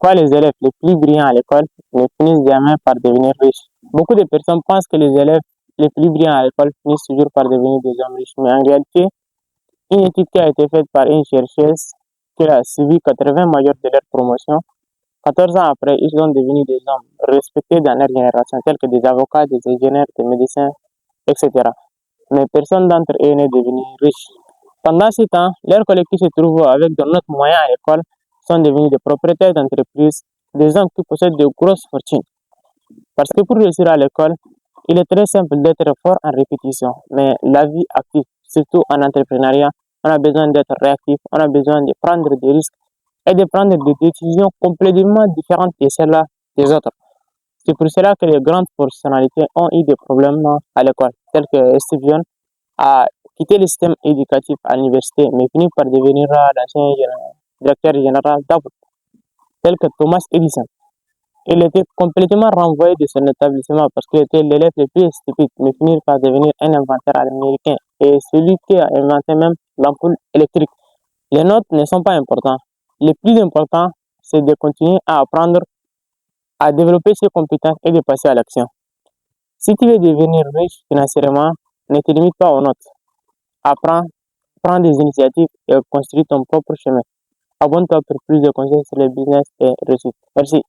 Pourquoi les élèves les plus brillants à l'école ne finissent jamais par devenir riches? Beaucoup de personnes pensent que les élèves les plus brillants à l'école finissent toujours par devenir des hommes riches. Mais en réalité, une étude qui a été faite par une chercheuse qui a suivi 80 majors de leur promotion, 14 ans après, ils sont devenus des hommes respectés dans leur génération, tels que des avocats, des ingénieurs, des médecins, etc. Mais personne d'entre eux n'est devenu riche. Pendant ce temps, leurs collègues qui se trouvent avec de notre moyens à l'école sont devenus des propriétaires d'entreprises, des hommes qui possèdent de grosses fortunes. Parce que pour réussir à l'école, il est très simple d'être fort en répétition, mais la vie active, surtout en entrepreneuriat, on a besoin d'être réactif, on a besoin de prendre des risques et de prendre des décisions complètement différentes de celles des autres. C'est pour cela que les grandes personnalités ont eu des problèmes à l'école, tels que Steve Jobs a quitté le système éducatif à l'université, mais fini par devenir l'ancien directeur général d'Apple, tel que Thomas Edison. Il était complètement renvoyé de son établissement parce qu'il était l'élève le plus stupide, mais finit par devenir un inventeur américain et celui qui a inventé même l'ampoule électrique. Les notes ne sont pas importantes. Le plus important, c'est de continuer à apprendre, à développer ses compétences et de passer à l'action. Si tu veux devenir riche financièrement, ne te limite pas aux notes. Apprends, prends des initiatives et construis ton propre chemin. Abonne-toi pour plus de conseils sur le business et réussite. Merci.